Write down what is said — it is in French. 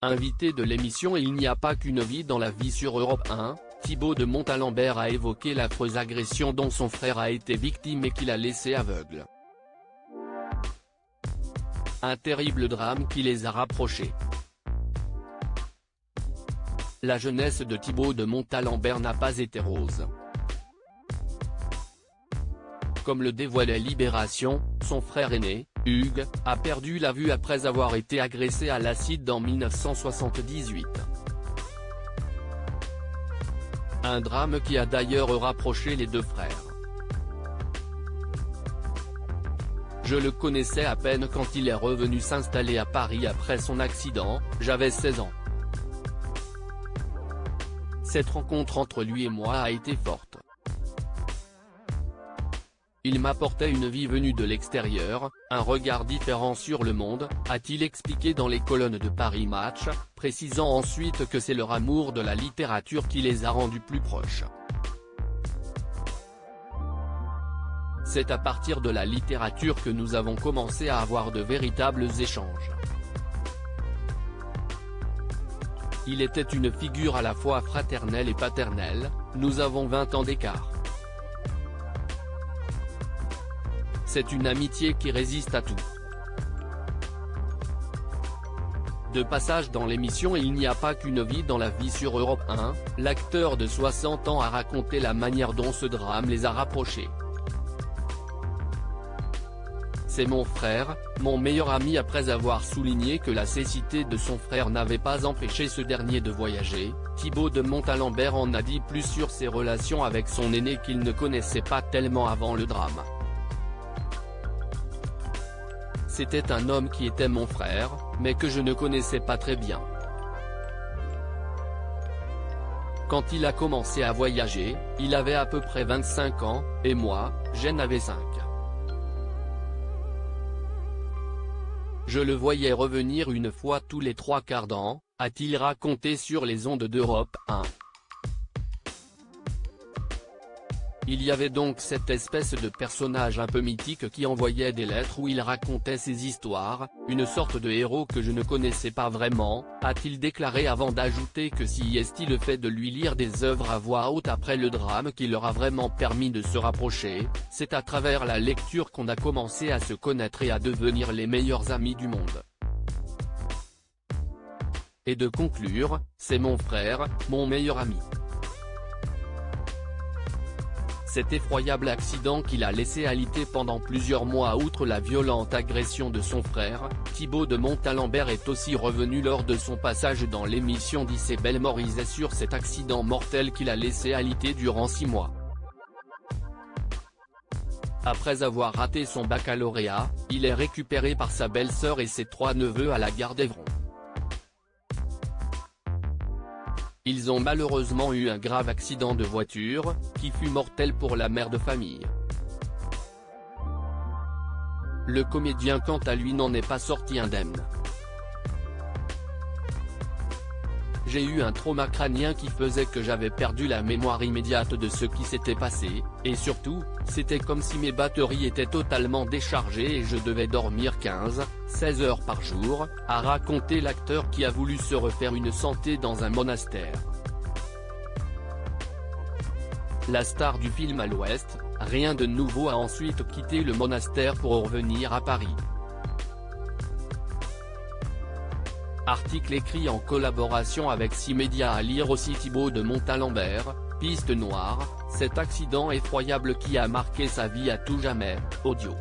Invité de l'émission Il n'y a pas qu'une vie dans la vie sur Europe 1, Thibaut de Montalembert a évoqué l'affreuse agression dont son frère a été victime et qui l'a laissé aveugle. Un terrible drame qui les a rapprochés. La jeunesse de Thibaut de Montalembert n'a pas été rose. Comme le dévoilait Libération, son frère aîné, Hugues, a perdu la vue après avoir été agressé à l'acide en 1978. Un drame qui a d'ailleurs rapproché les deux frères. Je le connaissais à peine quand il est revenu s'installer à Paris après son accident, j'avais 16 ans. Cette rencontre entre lui et moi a été forte. Il m'apportait une vie venue de l'extérieur, un regard différent sur le monde, a-t-il expliqué dans les colonnes de Paris Match, précisant ensuite que c'est leur amour de la littérature qui les a rendus plus proches. C'est à partir de la littérature que nous avons commencé à avoir de véritables échanges. Il était une figure à la fois fraternelle et paternelle, nous avons 20 ans d'écart. C'est une amitié qui résiste à tout. De passage dans l'émission Il n'y a pas qu'une vie dans la vie sur Europe 1, l'acteur de 60 ans a raconté la manière dont ce drame les a rapprochés. C'est mon frère, mon meilleur ami. Après avoir souligné que la cécité de son frère n'avait pas empêché ce dernier de voyager, Thibaut de Montalembert en a dit plus sur ses relations avec son aîné qu'il ne connaissait pas tellement avant le drame. C'était un homme qui était mon frère, mais que je ne connaissais pas très bien. Quand il a commencé à voyager, il avait à peu près 25 ans, et moi, j'en avais 5. Je le voyais revenir une fois tous les 3/4 d'an, a-t-il raconté sur les ondes d'Europe 1. Il y avait donc cette espèce de personnage un peu mythique qui envoyait des lettres où il racontait ses histoires, une sorte de héros que je ne connaissais pas vraiment, a-t-il déclaré avant d'ajouter que si est le fait de lui lire des œuvres à voix haute après le drame qui leur a vraiment permis de se rapprocher, c'est à travers la lecture qu'on a commencé à se connaître et à devenir les meilleurs amis du monde. Et de conclure, c'est mon frère, mon meilleur ami. Cet effroyable accident qui l'a laissé alité pendant plusieurs mois. Outre la violente agression de son frère, Thibaut de Montalembert est aussi revenu lors de son passage dans l'émission d'Isabelle Morizet sur cet accident mortel qui l'a laissé alité durant 6 mois. Après avoir raté son baccalauréat, il est récupéré par sa belle-sœur et ses 3 neveux à la gare d'Evron. Ils ont malheureusement eu un grave accident de voiture, qui fut mortel pour la mère de famille. Le comédien quant à lui n'en est pas sorti indemne. J'ai eu un trauma crânien qui faisait que j'avais perdu la mémoire immédiate de ce qui s'était passé, et surtout, c'était comme si mes batteries étaient totalement déchargées et je devais dormir 15-16 heures par jour, a raconté l'acteur qui a voulu se refaire une santé dans un monastère. La star du film à l'Ouest, rien de nouveau, a ensuite quitté le monastère pour revenir à Paris. Article écrit en collaboration avec 6 médias, à lire aussi Thibaut de Montalembert, Piste noire, cet accident effroyable qui a marqué sa vie à tout jamais, audio.